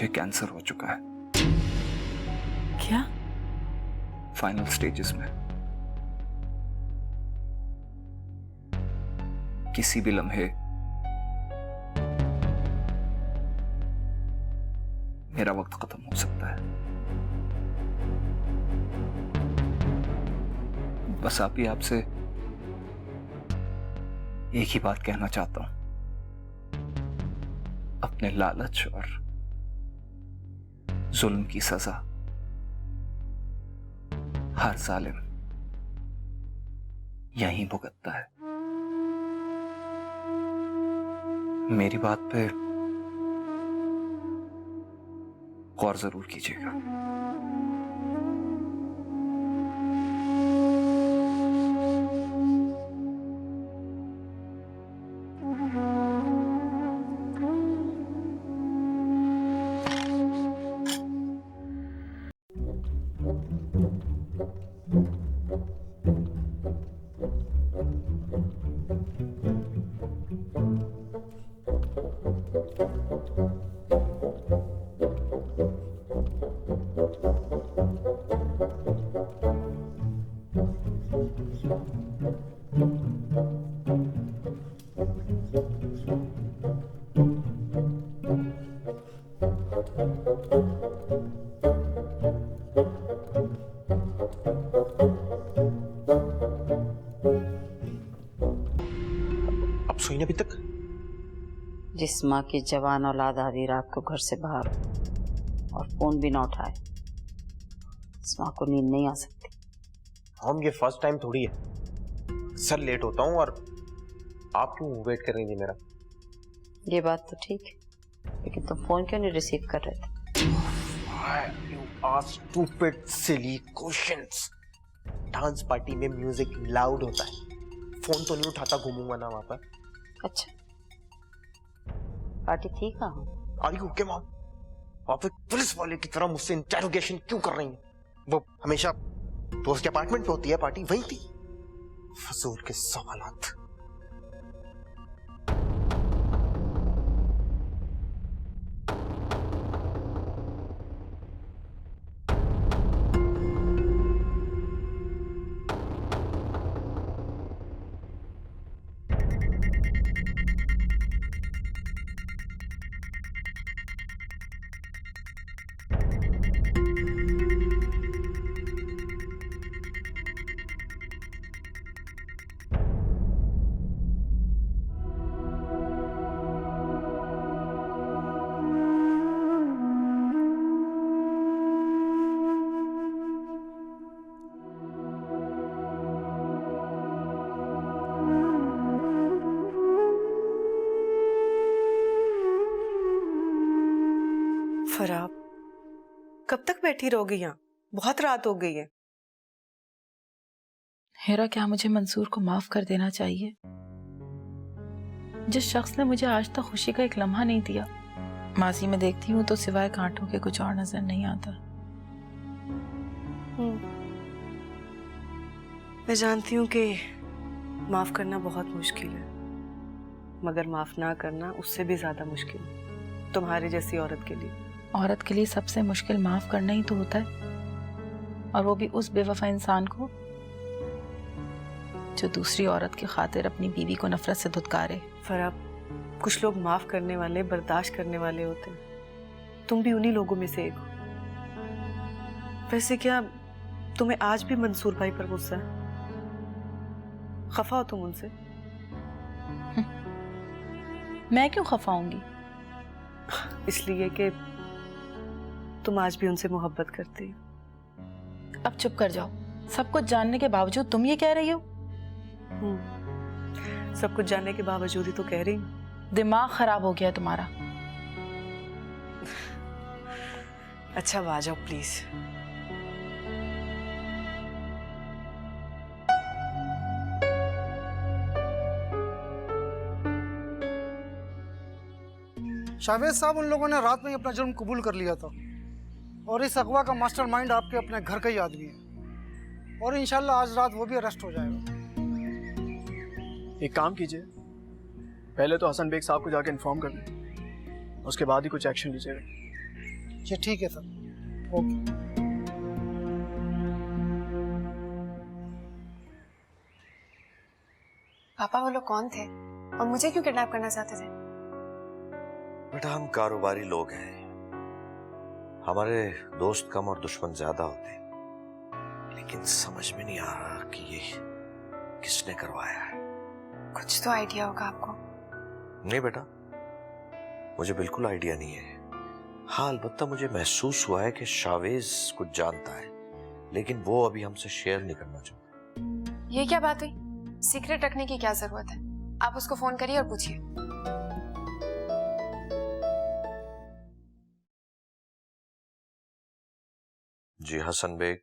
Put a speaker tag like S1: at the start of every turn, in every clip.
S1: मुझे कैंसर हो चुका है।
S2: क्या?
S1: फाइनल स्टेजेस में। किसी भी लम्हे मेरा वक्त खत्म हो सकता है। बस आप ही आपसे एक ही बात कहना चाहता हूं। अपने लालच और जुल्म की सजा हर जालिम यहीं भुगतता है। मेरी बात पे गौर जरूर कीजिएगा।
S3: सोई नहीं अभी तक?
S4: जिस माँ की जवान औलाद आधी रात को घर से बाहर और फोन भी ना उठाए, इस माँ को नींद नहीं आ सकती।
S3: हम ये फर्स्ट टाइम थोड़ी है, अक्सर लेट होता हूँ। और आप क्यों वेट कर रही थी मेरा?
S4: ये बात तो ठीक है, लेकिन तुम फोन क्यों नहीं रिसीव कर रहे थे?
S3: You ask stupid silly questions. Dance party में म्यूजिक लाउड होता है, फोन तो नहीं उठाता घूमूंगा ना वहां पर।
S4: अच्छा, पार्टी थी कहाँ?
S3: Are you okay, mom? आप एक पुलिस वाले की तरह मुझसे इंटेरोगेशन क्यों कर रही हैं? वो हमेशा दोस्त के अपार्टमेंट पे होती है पार्टी, वही थी। फजूल के सवालात।
S2: फराब, कब तक बैठी रहोगी यहाँ? बहुत रात हो गई है।
S5: हेरा, क्या मुझे मंसूर को माफ कर देना चाहिए? जिस शख्स ने मुझे आज तक खुशी का एक लम्हा नहीं दिया, माजी में देखती हूँ तो सिवाय कांटों के कुछ और नजर नहीं आता।
S2: मैं जानती हूँ कि माफ करना बहुत मुश्किल है, मगर माफ ना करना उससे भी ज्यादा मुश्किल है तुम्हारी जैसी औरत के लिए।
S5: औरत के लिए सबसे मुश्किल माफ करना ही तो होता है, और वो भी उस बेवफा इंसान को जो दूसरी औरत की खातिर अपनी बीवी को नफरत से धुतकारे।
S2: फराब, कुछ लोग माफ करने वाले, बर्दाश्त करने वाले होते हैं। तुम भी उन्हीं लोगों में से एक हो। वैसे क्या तुम्हें आज भी मंसूर भाई पर गुस्सा है? खफा हो तुम उनसे?
S5: मैं क्यों खफा होंगी?
S2: इसलिए कि तुम आज भी उनसे मोहब्बत करती हो।
S5: अब चुप कर जाओ। सब कुछ जानने के बावजूद तुम ये कह रही हो?
S2: सब कुछ जानने के बावजूद ही तो कह रही हूँ।
S5: दिमाग खराब हो गया तुम्हारा।
S2: अच्छा, अब आ जाओ प्लीज।
S6: शावेद साहब, उन लोगों ने रात में ही अपना जुर्म कबूल कर लिया था और इस अगवा का मास्टरमाइंड आपके अपने घर का ही आदमी है और इंशाल्लाह आज रात वो भी अरेस्ट हो जाएगा।
S7: एक काम कीजिए, पहले तो हसन बेग साहब को जाके इन्फॉर्म कर दें, उसके बाद ही कुछ एक्शन लीजिएगा।
S6: जी ठीक है सर, ओके।
S8: पापा वो लोग कौन थे और मुझे क्यों किडनैप करना चाहते थे?
S9: बेटा हम कारोबारी लोग हैं, हमारे दोस्त कम और दुश्मन ज्यादा होते, लेकिन समझ में नहीं आ रहा कि ये किसने करवाया है।
S8: कुछ तो आइडिया होगा आपको।
S9: नहीं बेटा, मुझे बिल्कुल आइडिया नहीं है। हाँ, अलबत्ता मुझे महसूस हुआ है कि शावेज कुछ जानता है, लेकिन वो अभी हमसे शेयर नहीं करना चाहता।
S8: ये क्या बात हुई? सीक्रेट रखने की क्या जरूरत है? आप उसको फोन करिए और पूछिए।
S9: जी हसन बेग।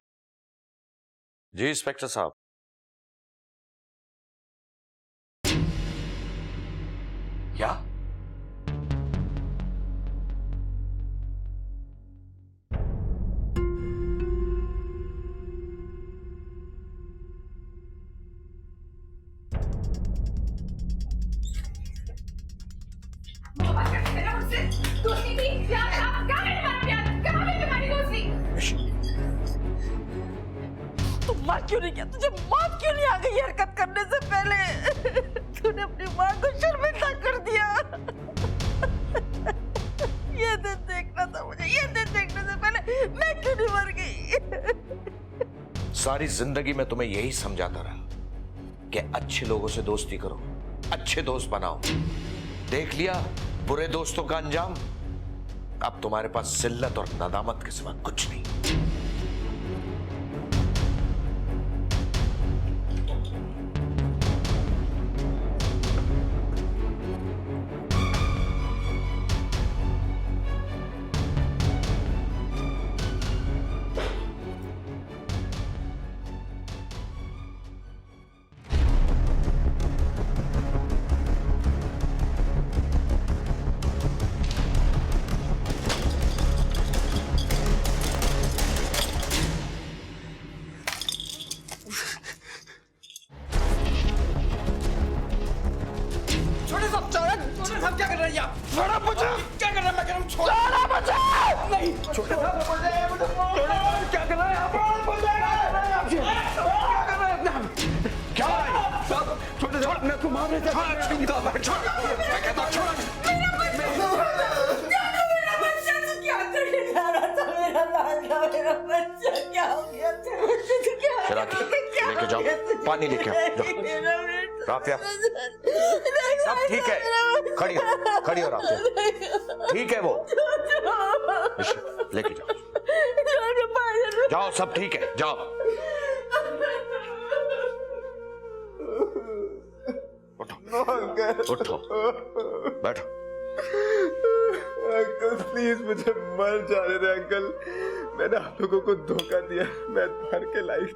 S9: जी इंस्पेक्टर साहब। क्या?
S5: तुम मार क्यों नहीं किया? तुझे मौत क्यों नहीं आ गई हरकत करने से पहले? तूने अपनी माँ को शर्मिंदा कर दिया। ये दिन देखना था मुझे, ये दिन देखने से पहले मैं क्यों नहीं मर गई?
S9: सारी जिंदगी में तुम्हें यही समझाता रहा कि अच्छे लोगों से दोस्ती करो, अच्छे दोस्त बनाओ। देख लिया बुरे दोस्तों का अंजाम। अब तुम्हारे पास जिल्लत और नदामत के सिवा कुछ नहीं। लेके जाओ, पानी लेके आओ। राफिया, सब ठीक है, खड़ी हो, खड़ी हो राफिया, ठीक है वो। लेके जाओ, जाओ, सब ठीक है, जाओ। उठो, उठो, बैठो।
S7: अंकल प्लीज मुझे मर जाने दे अंकल, मैंने आप लोगों को धोखा दिया, मैं मर के लाइफ।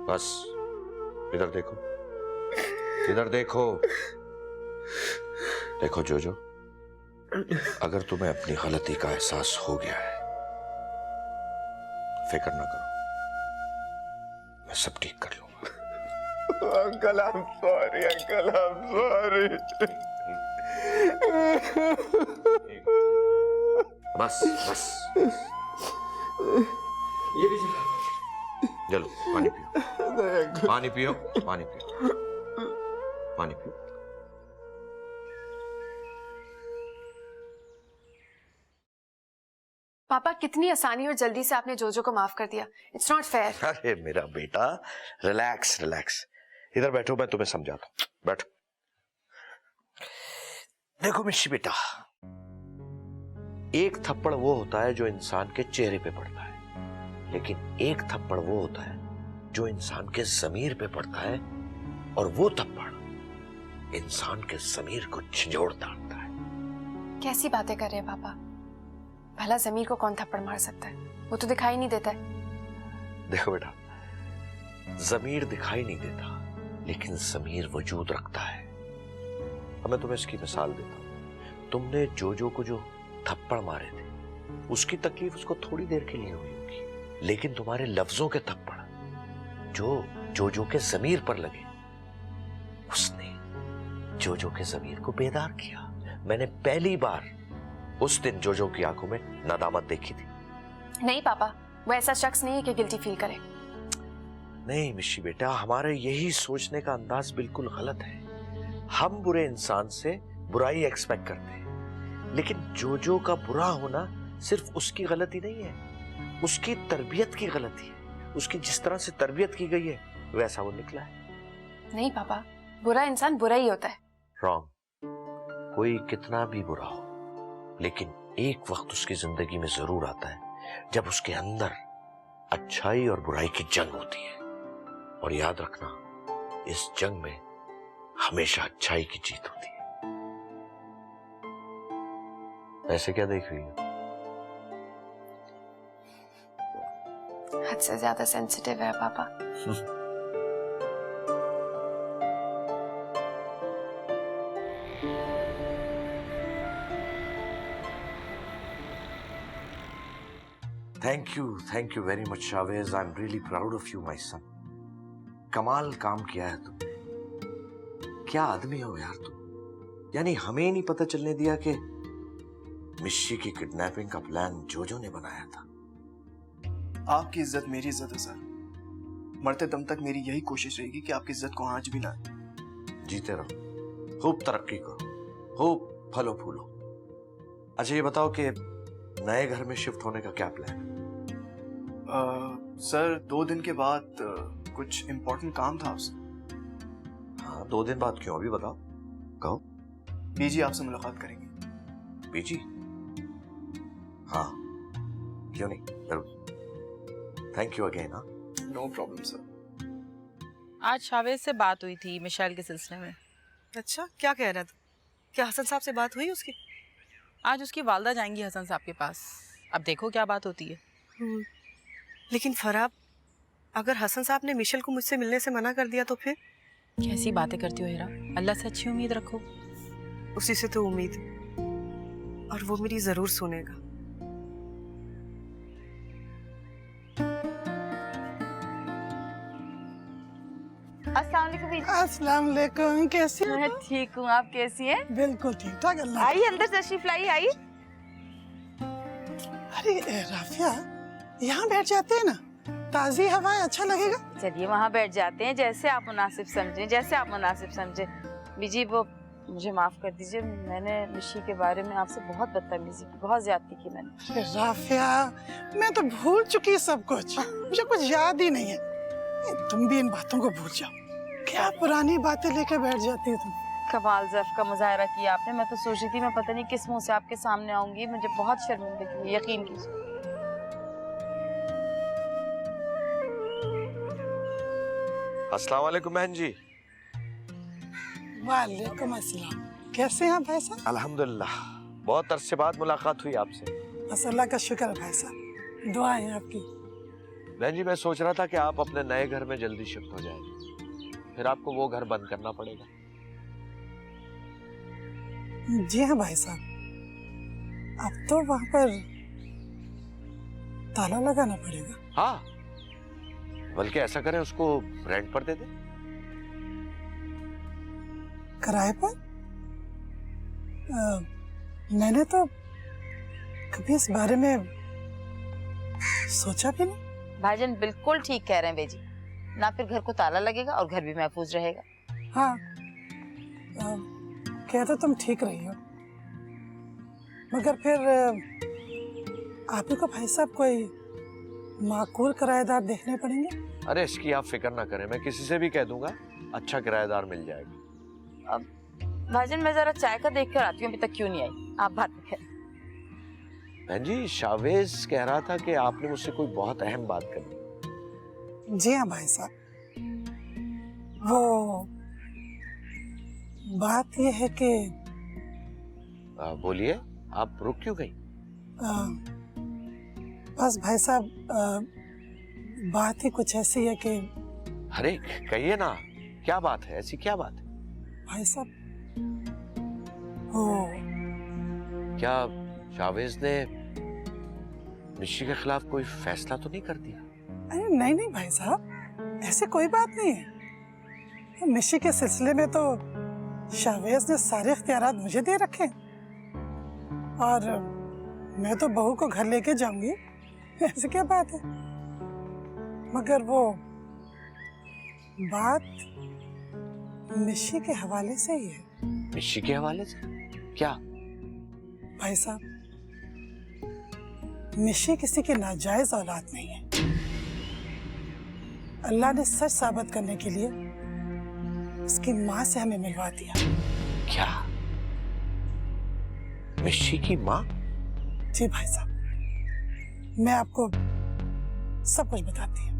S9: बस इधर देखो, इधर देखो, देखो जोजो, अगर तुम्हें अपनी गलती का एहसास हो गया है, फिक्र ना करो, मैं सब ठीक कर लूंगा।
S7: Uncle I am sorry, uncle I am sorry.
S9: बस बस,
S7: ये लीजिए,
S9: चलो पानी पियो, पानी पियो, पानी पियो, पानी पियो।
S8: पापा कितनी आसानी और जल्दी से आपने जोजो को माफ कर दिया। It's not fair.
S9: अरे मेरा बेटा, रिलैक्स रिलैक्स, इधर बैठो, मैं तुम्हें समझाता हूं, बैठो। देखो मिशी बेटा, एक थप्पड़ वो होता है जो इंसान के चेहरे पे पड़ता है, लेकिन एक थप्पड़ वो होता है जो इंसान के ज़मीर पे पड़ता है, और वो थप्पड़ इंसान के ज़मीर को झंझोड़ डालता है।
S8: कैसी बातें कर रहे हैं पापा? भला जमीर को कौन थप्पड़ मार सकता है? वो तो दिखाई नहीं देता है।
S9: देखो बेटा, ज़मीर दिखाई नहीं देता, लेकिन ज़मीर वजूद रखता है। अब मैं तुम्हें इसकी मिसाल देता हूं। तुमने जोजो को जो थप्पड़ मारे थे, उसकी तकलीफ उसको थोड़ी देर के लिए हुई होगी, लेकिन तुम्हारे लफ्जों के थप्पड़ जो जोजो के ज़मीर पर लगे, उसने जोजो के ज़मीर को बेदार किया। मैंने पहली बार उस दिन जोजो की आंखों में नदामत देखी थी?
S8: नहीं पापा, वो ऐसा शख्स नहीं है कि गिल्टी फील करे।
S9: नहीं मिशी बेटा, हमारे यही सोचने का अंदाज बिल्कुल गलत है। हम बुरे इंसान से बुराई एक्सपेक्ट करते हैं, लेकिन जोजो का बुरा होना सिर्फ उसकी गलती नहीं है, उसकी तरबियत की गलती है। उसकी जिस तरह से तरबियत की गई है वैसा वो निकला है।
S8: नहीं पापा, बुरा इंसान बुरा ही होता है।
S9: रॉन्ग। कोई कितना भी बुरा हो, लेकिन एक वक्त उसकी जिंदगी में जरूर आता है जब उसके अंदर अच्छाई और बुराई की जंग होती है। और याद रखना, इस जंग में हमेशा अच्छाई की जीत होती है। ऐसे क्या देख रही हो?
S8: हद से ज्यादा सेंसिटिव है पापा।
S9: Thank you very much Shavez. I am really proud of you my son. कमाल काम किया है तुमने। क्या आदमी हो यार तुम। यानी हमें ही नहीं पता चलने दिया कि मिशी की किडनैपिंग का प्लान जोजो ने बनाया था।
S10: आपकी इज्जत मेरी इज्जत है सर। मरते दम तक मेरी यही कोशिश रहेगी कि आपकी इज्जत को आंच भी ना आए।
S9: जीते रहो, खूब तरक्की करो, खूब फलो फूलो। अच्छा ये बताओ कि नए घर में शिफ्ट होने का क्या प्लान है?
S10: सर 2 दिन के बाद कुछ इम्पोर्टेंट काम था आपसे।
S9: हाँ 2 दिन बाद क्यों? अभी बताओ, कहो।
S10: बीजी आपसे मुलाकात करेंगे।
S9: बीजी? हाँ क्यों नहीं, जरूर। Thank you again. हाँ
S10: नो प्रॉब्लम सर।
S5: आज शावेज से बात हुई थी मिशेल के सिलसिले में।
S2: अच्छा, क्या कह रहा था? क्या हसन साहब से बात हुई उसकी?
S5: आज उसकी वालदा जाएंगी हसन साहब के पास। अब देखो क्या बात होती है।
S2: लेकिन फराब, अगर हसन साहब ने मिशेल को मुझसे मिलने से मना कर दिया तो फिर?
S5: कैसी बातें करती हो हीरा, अल्लाह से अच्छी उम्मीद रखो।
S2: उसी से तो उम्मीद, और वो मेरी जरूर सुनेगा।
S11: अस्सलाम वालेकुम, कैसी हो?
S5: मैं ठीक हूँ, आप कैसी हैं?
S11: बिल्कुल ठीक ठाक। अल्लाह।
S5: आइए अंदर तशरीफ लाइए, आइए।
S11: अरे राफिया, यहाँ बैठ जाते हैं ना, ताजी हवा है, अच्छा लगेगा।
S4: चलिए वहाँ बैठ जाते हैं, जैसे आप मुनासिब समझें, जैसे आप मुनासिब समझें। बीजी वो मुझे माफ कर दीजिए, मैंने मिशी के बारे में आपसे बहुत बदतमीजी की, बहुत ज्यादती की मैंने।
S11: अरे राफिया, मैं तो भूल चुकी सब कुछ, मुझे कुछ याद ही नहीं है। तुम भी इन बातों को भूल जाओ। क्या पुरानी बातें लेकर बैठ जाती है तुम।
S4: कमाल ज़र्फ का मुजाहरा किया आपने। मैं तो सोच रही थी मैं पता नहीं किस मुंह से आपके सामने आऊंगी, मुझे बहुत शर्मिंदगी हुई, यकीन कीजिए।
S9: अस्सलाम वालेकुम बहन जी।
S11: वालेकुम अस्सलाम। कैसे हैं भाई साहब?
S9: अल्हम्दुलिल्लाह, बहुत अरसे बाद मुलाकात हुई आपसे।
S11: बस अल्लाह का शुक्र है भाई साहब, दुआएं हैं आपकी।
S9: बहन जी मैं सोच रहा था कि आप अपने नए घर में जल्दी शिफ्ट हो जाएंगे, फिर आपको वो घर बंद करना पड़ेगा।
S11: जी हाँ भाई साहब, अब तो वहाँ पर ताला लगाना पड़ेगा।
S9: हाँ, बल्कि ऐसा करें उसको रेंट पर दे दें।
S11: किराए पर? मैंने तो कभी इस बारे में सोचा भी नहीं।
S4: भाईजान बिल्कुल ठीक कह रहे हैं बेजी, ना फिर घर को ताला लगेगा और घर भी महफूज रहेगा।
S11: हाँ, कह तो तुम ठीक रही हो, मगर फिर आप ही को भाई साहब कोई माकूल किराएदार देखने पड़ेंगे।
S9: अरे इसकी आप फिक्र ना करें, मैं किसी से भी कह दूंगा, अच्छा किराएदार मिल जाएगा।
S4: अब भाईजान मैं जरा चाय का देख कर आती हूँ, अभी तक क्यों नहीं आई, आप बात करें।
S9: बहन जी शावेज कह रहा था कि आपने मुझसे कोई बहुत अहम बात करनी।
S11: जी हाँ भाई साहब, वो बात ये है कि
S9: बोलिए, आप रुक क्यों गई?
S11: बस भाई साहब, बात ही कुछ ऐसी है कि।
S9: अरे कहिए ना, क्या बात है, ऐसी क्या बात है?
S11: भाई साहब वो
S9: क्या शावेज ने मिशी के खिलाफ कोई फैसला तो नहीं कर दिया?
S11: अरे नहीं नहीं भाई साहब, ऐसी कोई बात नहीं है। मिशी के सिलसिले में तो शावेज ने सारे इख्तियारात मुझे दे रखे हैं। और मैं तो बहू को घर लेके जाऊंगी, ऐसे क्या बात है। मगर वो बात मिशी के हवाले से ही है।
S9: मिशी के हवाले से? क्या?
S11: भाई साहब, मिशी किसी की नाजायज औलाद नहीं है। अल्लाह ने सच साबित करने के लिए उसकी माँ से हमें मिलवा दिया।
S9: क्या? मिशी की माँ?
S11: जी भाई साहब, मैं आपको सब कुछ बताती हूँ।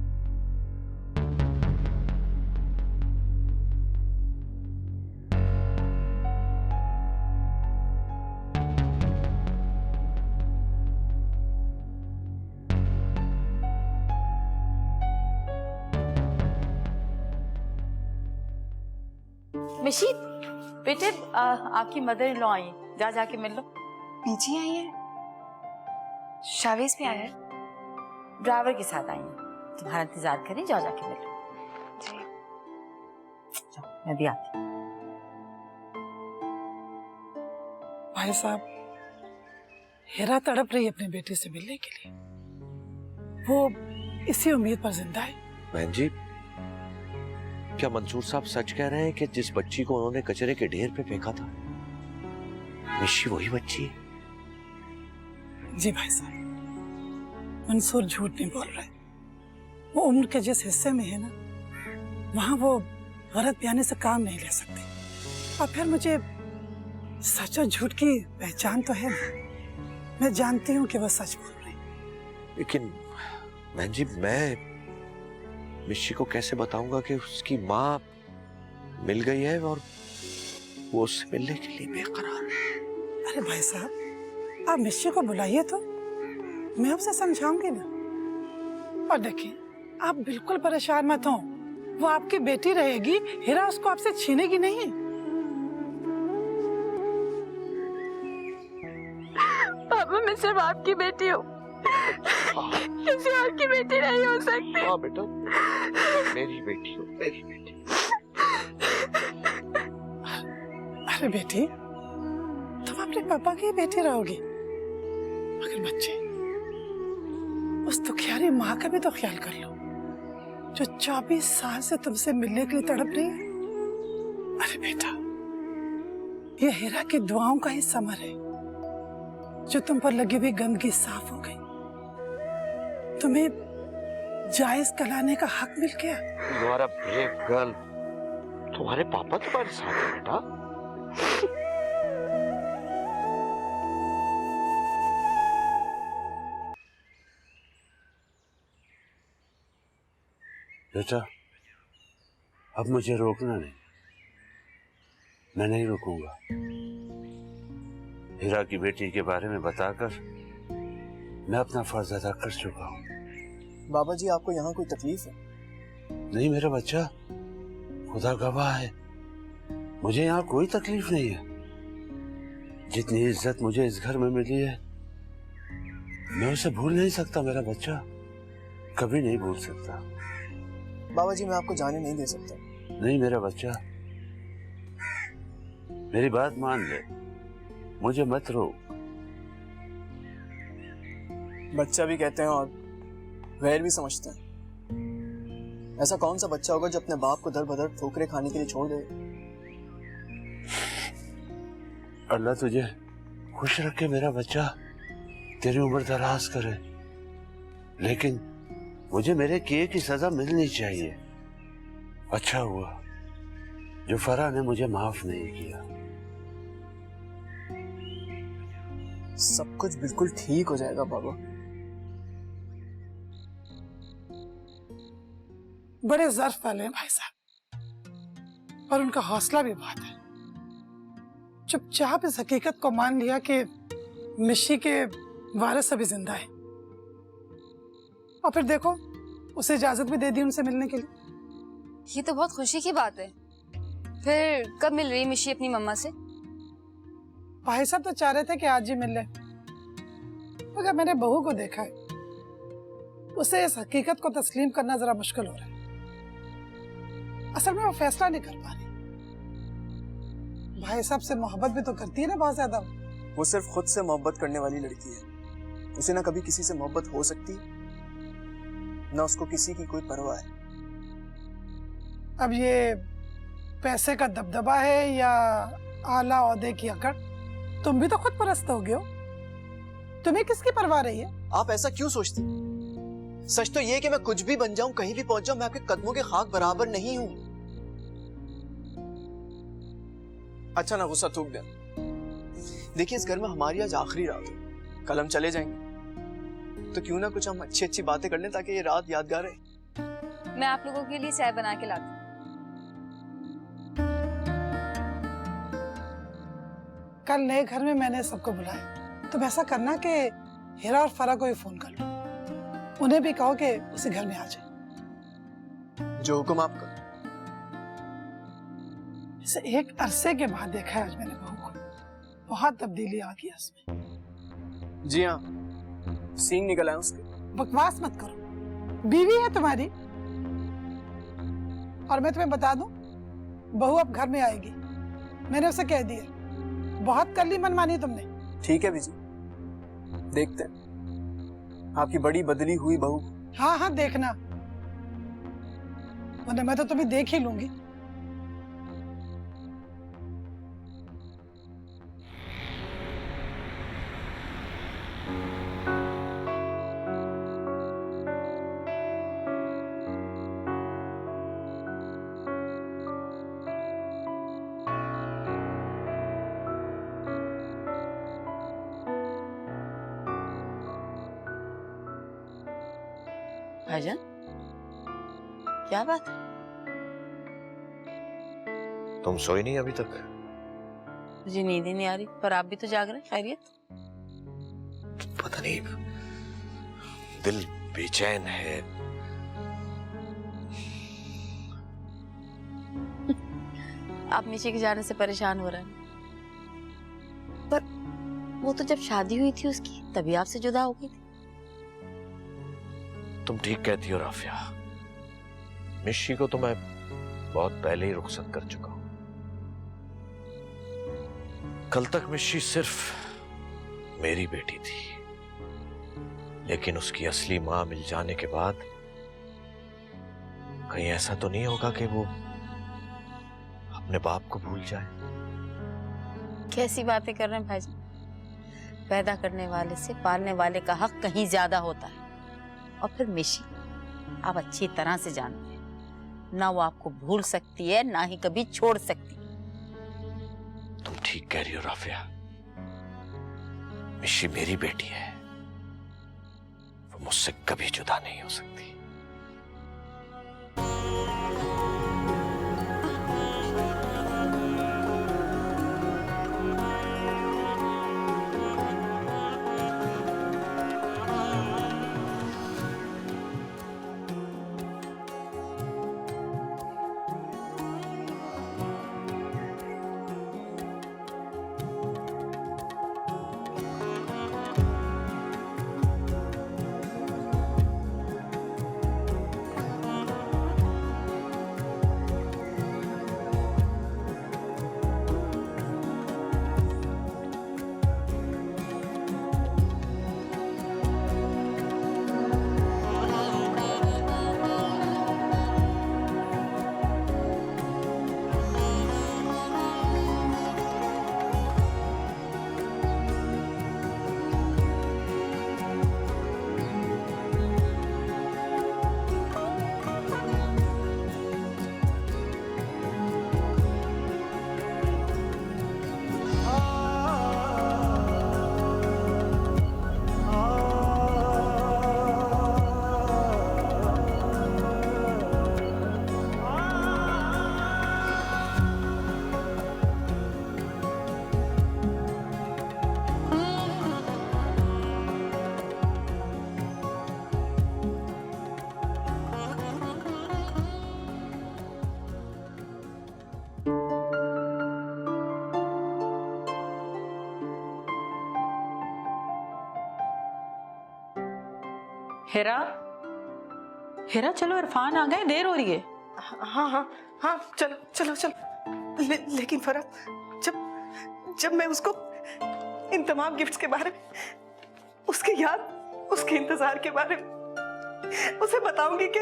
S4: मिशी बेटे, आपकी मदर इन लॉ आई है, जाके मिल लो।
S8: बीजी आई है? शावेज भी आया है?
S4: ड्राइवर के साथ आई है, तुम्हारा इंतजार करें, जाके मिल लो।
S8: जी।
S4: जाओ, मैं भी आती हूँ।
S11: भाई साहब, हेरा तड़प रही है अपने बेटे से मिलने के लिए। वो इसी उम्मीद पर जिंदा है।
S9: बहन जी, क्या मंसूर साहब सच कह रहे हैं कि जिस बच्ची को उन्होंने कचरे के ढेर पे फेंका था, मिशी वही बच्ची है?
S11: जी भाई साहब, मंसूर झूठ नहीं बोल रहे। वो उम्र के जिस हिस्से में है ना, वहां वो गलत बयानी से काम नहीं ले सकते। और फिर मुझे सच और झूठ की पहचान तो है ना, मैं जानती हूँ कि वो सच बोल रही।
S9: लेकिन बहन जी, मैं मिशी को कैसे बताऊंगा कि उसकी माँ मिल गई है और वो उससे मिलने के लिए बेकरार है?
S11: अरे भाई साहब, आप मिशी को बुलाइए तो मैं आपसे समझाऊंगी ना। और देखिए, आप बिल्कुल परेशान मत हो, वो आपकी बेटी रहेगी, हीरा उसको आपसे छीनेगी नहीं।
S5: पापा, मैं सिर्फ आपकी बेटी हूँ, किसी और की बेटी नहीं हो सकती।
S9: हाँ बेटा, मेरी बेटी हो, मेरी बेटी।
S11: अरे बेटी, तुम अपने पापा की बेटी रहोगी, मगर बच्चे, उस दुखियारी माँ का भी तो ख्याल कर लो, जो 24 साल से तुमसे मिलने के लिए तड़प रही है। अरे बेटा, ये हीरा की दुआओं का ही समर है, जो तुम पर लगी हुई गंदगी साफ हो गई। तुम्हें जायज कहलाने का हक मिल गया।
S9: तुम्हारा ब्रेव गर्ल, तुम्हारे पापा तुम्हारे साथ है बेटा।
S12: बेटा, अब मुझे रोकना नहीं, मैं नहीं रुकूंगा। हीरा की बेटी के बारे में बताकर मैं अपना फर्ज अदा कर चुका हूँ।
S10: बाबा जी, आपको यहाँ कोई तकलीफ है?
S12: नहीं मेरा बच्चा, खुदा गवाह है, मुझे यहाँ कोई तकलीफ नहीं है। जितनी इज्जत मुझे इस घर में मिली है, मैं उसे भूल नहीं सकता मेरा बच्चा, कभी नहीं भूल सकता।
S10: बाबा जी, मैं आपको जाने नहीं दे सकता।
S12: नहीं मेरा बच्चा, मेरी बात मान ले, मुझे मत रोक।
S10: बच्चा भी कहते हैं और वैर भी समझते हैं। ऐसा कौन सा बच्चा होगा जो अपने बाप को दर बदर ठोकरे खाने के लिए छोड़ दे?
S12: अल्लाह तुझे खुश रखे मेरा बच्चा, तेरी उम्र दराज करे, लेकिन मुझे मेरे किए की सजा मिलनी चाहिए। अच्छा हुआ जो फरा ने मुझे माफ नहीं किया।
S10: सब कुछ बिल्कुल ठीक हो जाएगा बाबा।
S11: बड़े ज़र्फ वाले हैं भाई साहब, और उनका हौसला भी बहुत है। चुपचाप इस हकीकत को मान लिया कि मिशी के वारिस अभी जिंदा है, और फिर देखो उसे इजाजत भी दे दी उनसे मिलने के लिए।
S8: ये तो बहुत खुशी की बात है। फिर कब मिल रही मिशी अपनी मम्मा से?
S11: भाई साहब तो चाह रहे थे कि आज ही मिल ले, मगर मैंने बहू को देखा है, उसे इस हकीकत को तस्लीम करना जरा मुश्किल हो रहा है। असल में वो फैसला नहीं कर पा रही। भाई साहब से मोहब्बत भी तो करती है ना बहुत ज्यादा,
S10: वो सिर्फ खुद से मोहब्बत करने वाली लड़की है। उसे ना कभी किसी से मोहब्बत हो सकती, ना उसको किसी की कोई परवाह है।
S11: अब ये पैसे का दबदबा है या आला ओहदे की अकड़? तुम भी तो खुद परस्त हो गए हो, तुम्हें किसकी परवाह रही है?
S10: आप ऐसा क्यों सोचती? सच तो ये कि मैं कुछ भी बन जाऊं, कहीं भी पहुंच जाऊं, मैं आपके कदमों के खाक बराबर नहीं हूं। अच्छा ना गुस्सा थूक दे। देखिए, इस घर में हमारी आज आखिरी रात है, कल हम चले जाएंगे, तो क्यों ना कुछ हम अच्छी अच्छी बातें कर लें ताकि ये रात यादगार रहे।
S4: मैं आप लोगों के लिए चाय बना के लाती हूँ।
S11: कल नए घर में मैंने सबको बुलाया, तुम ऐसा करना कि हीरा और फरा को भी फोन कर लो, उन्हें भी कहो कि उसी घर में आ जाए।
S10: जो हुक्म आपका।
S11: इसे एक अरसे के बाद देखा है आज मैंने बहू को, बहुत तब्दीली आ गई उसमें।
S10: जी हाँ, सींग निकल आए उसके।
S11: बकवास मत करो, बीवी है तुम्हारी। और मैं तुम्हें बता दूं, बहू अब घर में आएगी, मैंने उसे कह दिया। बहुत कर ली मनमानी तुमने।
S10: ठीक है बीजी, देखते हैं आपकी बड़ी बदली हुई बहू।
S11: हाँ हाँ देखना, वरना मैं तो तुम्हें देख ही लूंगी।
S5: भाईजान, क्या बात है?
S9: तुम सोई नहीं अभी तक?
S5: मुझे नींद ही नहीं आ रही, पर आप भी तो जाग रहे हैं। खैरियत?
S9: पता नहीं, दिल बेचैन है।
S5: आप नीचे के जाने से परेशान हो रहे हैं, पर वो तो जब शादी हुई थी उसकी, तभी आपसे जुदा हो गई थी।
S9: तुम ठीक कहती हो राफिया, मिशी को तो मैं बहुत पहले ही रुखसत कर चुका हूं। कल तक मिशी सिर्फ मेरी बेटी थी, लेकिन उसकी असली मां मिल जाने के बाद कहीं ऐसा तो नहीं होगा कि वो अपने बाप को भूल जाए।
S5: कैसी बातें कर रहे हैं भाईजान? पैदा करने वाले से पालने वाले का हक कहीं ज्यादा होता है। और फिर मिशी, आप अच्छी तरह से जानते हैं, ना वो आपको भूल सकती है, ना ही कभी छोड़ सकती है।
S9: तुम ठीक कह रही हो राफिया, मिशी मेरी बेटी है, वो मुझसे कभी जुदा नहीं हो सकती।
S5: हेरा, हेरा चलो, इरफान आ गए, देर हो रही है।
S2: हाँ हाँ हाँ, चलो चलो चलो। लेकिन फरहत, जब मैं उसको इन तमाम गिफ्ट्स के बारे में, उसकी याद, उसके इंतजार के बारे में उसे बताऊंगी कि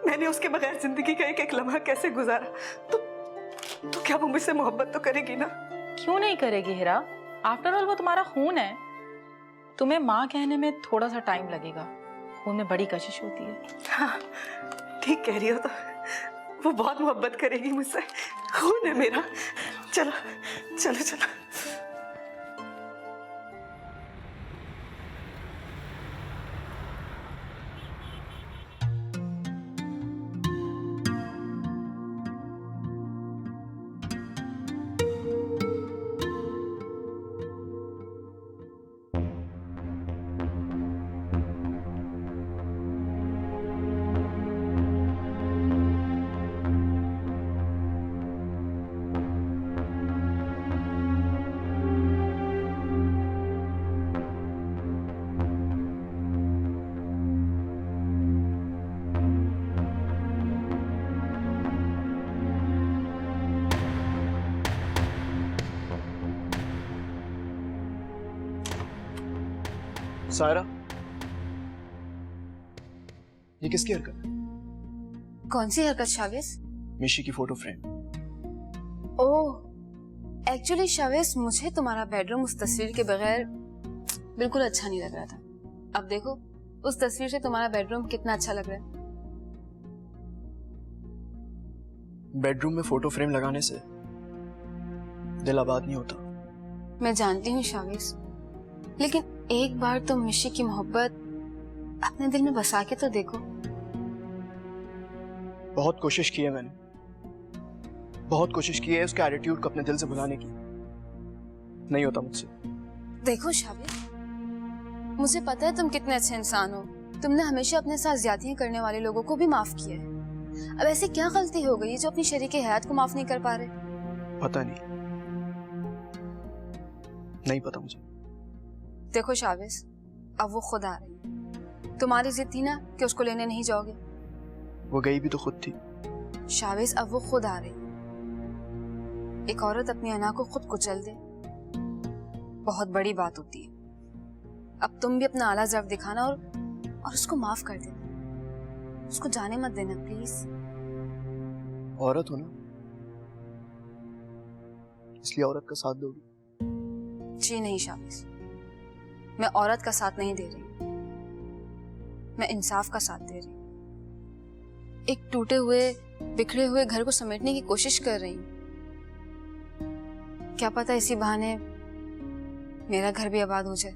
S2: मैंने उसके बगैर जिंदगी का एक एक लम्हा कैसे गुजारा, तो क्या वो मुझसे मोहब्बत तो करेगी ना?
S13: क्यों नहीं करेगी हिरा? आफ्टर ऑल वो तुम्हारा खून है। तुम्हें माँ कहने में थोड़ा सा टाइम लगेगा, खून में बड़ी कशिश होती है।
S2: हाँ, ठीक कह रही हो। तो वो बहुत मोहब्बत करेगी मुझसे, खून है मेरा। चलो चलो चलो।
S10: सायरा, ये किसकी हरकत?
S8: कौन सी हरकत शावेस?
S10: मिशी की फोटो फ्रेम।
S8: ओह, एक्चुअली शावेस, मुझे तुम्हारा बेडरूम उस तस्वीर के बगैर बिल्कुल अच्छा नहीं लग रहा था। अब देखो उस तस्वीर से तुम्हारा बेडरूम कितना अच्छा लग रहा है।
S10: बेडरूम में फोटो फ्रेम लगाने से दिल आबाद नहीं होता।
S8: मैं जानती हूँ शावेस, लेकिन एक बार तुम मिशी की मोहब्बत अपने दिल में बसा के तो देखो।
S10: बहुत कोशिश की है मैंने, बहुत कोशिश की है उसके एटीट्यूड को अपने दिल से भुलाने की, नहीं होता मुझसे।
S8: देखो शावेस, मुझे पता है तुम कितने अच्छे इंसान हो। तुमने हमेशा अपने साथ ज्यादतियां करने वाले लोगों को भी माफ किया है। अब ऐसी क्या गलती हो गई जो अपनी शरीके हयात को माफ नहीं कर पा रहे?
S10: पता नहीं पता मुझे।
S8: देखो शावेस, अब वो खुद आ रही। तुम्हारी जिद थी ना कि उसको लेने नहीं जाओगे।
S10: वो गई भी तो खुद थी।
S8: शावेस, अब वो खुद आ रही। एक औरत अपनी अना को खुद कुचल दे, बहुत बड़ी बात होती है। अब तुम भी अपना आला ज़र्फ दिखाना और उसको माफ कर देना। उसको जाने मत देना प्लीज।
S10: औरत हो ना, इसलिए औरत का साथ दोगी?
S8: जी नहीं शावेस, मैं औरत का साथ नहीं दे रही, मैं इंसाफ का साथ दे रही। एक टूटे हुए बिखरे हुए घर को समेटने की कोशिश कर रही हूँ। क्या पता इसी बहाने मेरा घर भी आबाद हो जाए।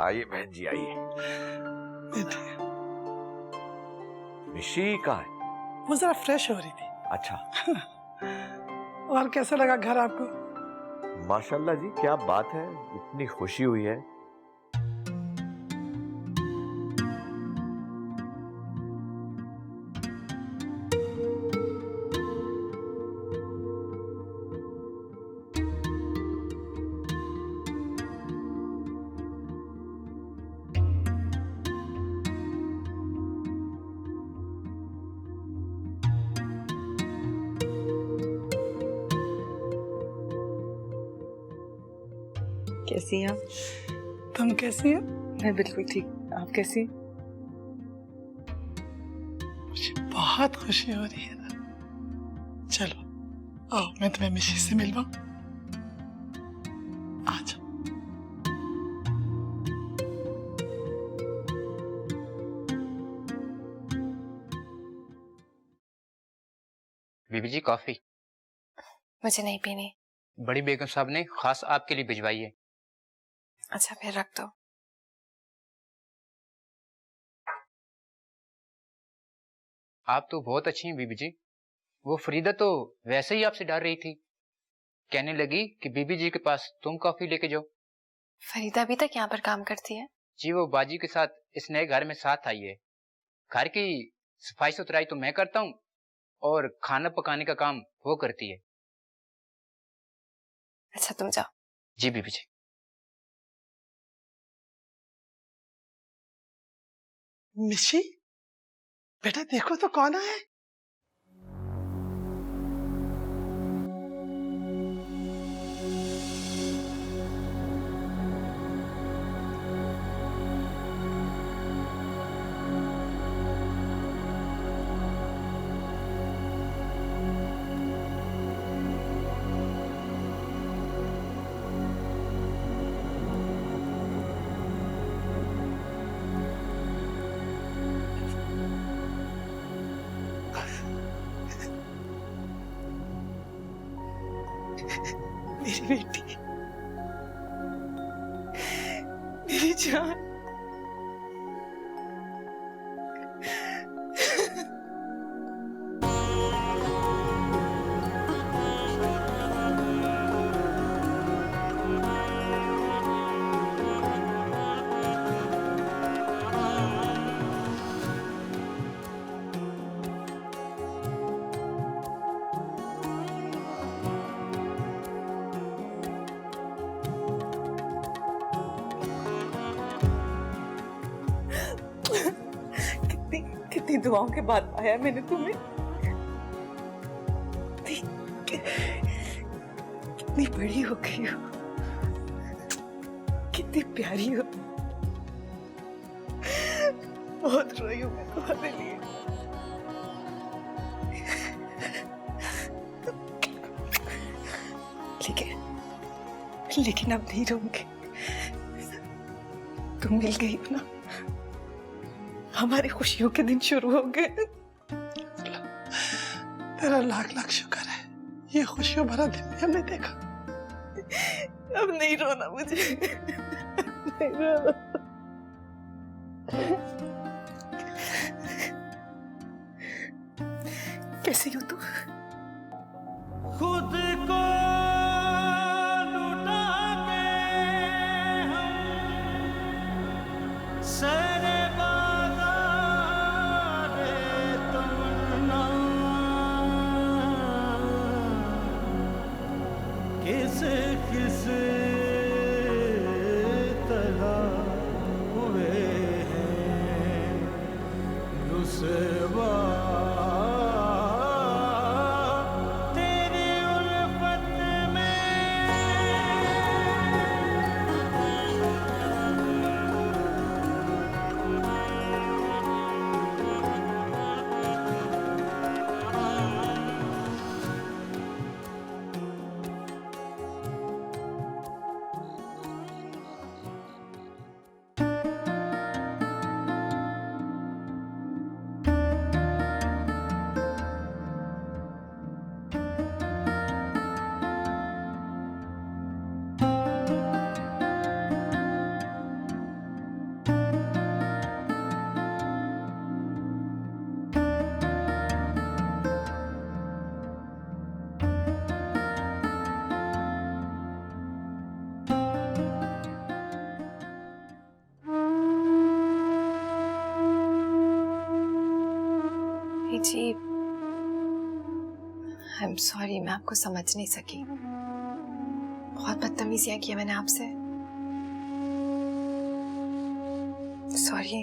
S9: आइए बहन जी, आइए। मिशी कहाँ है?
S11: वो जरा फ्रेश हो रही थी।
S9: अच्छा।
S11: और कैसा लगा घर आपको?
S9: माशाल्लाह जी, क्या बात है, इतनी खुशी हुई है।
S2: कैसी हैं आप?
S11: तुम कैसी हो?
S2: मैं बिल्कुल ठीक। आप कैसी?
S11: मुझे बहुत खुशी हो रही है ना। चलो आओ, मैं तुम्हें मिशी से मिलवाऊं। आ जाओ।
S14: बीबी जी कॉफी।
S8: मुझे नहीं पीनी।
S14: बड़ी बेगम साहब ने खास आपके लिए भिजवाई है।
S8: अच्छा फिर रख दो।
S14: आप तो बहुत अच्छी हैं बीबी जी। वो फरीदा तो वैसे ही आपसे डर रही थी, कहने लगी कि बीबी जी के पास तुम कॉफी लेके जाओ।
S8: फरीदा अभी तक यहाँ पर काम करती है?
S14: जी वो बाजी के साथ इस नए घर में साथ आई है। घर की सफाई सुथराई तो मैं करता हूँ और खाना पकाने का काम वो करती है।
S8: अच्छा तुम जाओ।
S14: जी बीबी जी।
S11: मिशी, बेटा देखो तो कौन है। मेरी बेटी, मेरी जान।
S2: कितनी दुआओं के बाद पाया मैंने तुम्हें। कितनी बड़ी हो गई हो, कितनी प्यारी हो। बहुत रोई हूँ मैं तुम्हारे लिए। लेकिन अब नहीं रहूंगी। तुम मिल गई हो ना, हमारी खुशियों के दिन शुरू हो गए।
S11: तेरा लाख लाख शुक्र है, ये खुशियों भरा दिन भी हमने देखा।
S2: अब नहीं रोना मुझे, नहीं रोना। कैसी हो तू?
S15: खुद को लुटा के हम सरे बाजार तमन्ना किस किस तरह हुए हैं रुसवा
S8: जी, आई एम सॉरी, मैं आपको समझ नहीं सकी। बहुत बदतमीजियां की मैंने आपसे। सॉरी।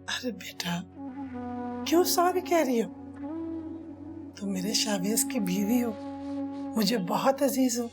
S11: अरे बेटा, क्यों सॉरी कह रही हो? तुम मेरे शाहवेज की बीवी हो, मुझे बहुत अजीज हो।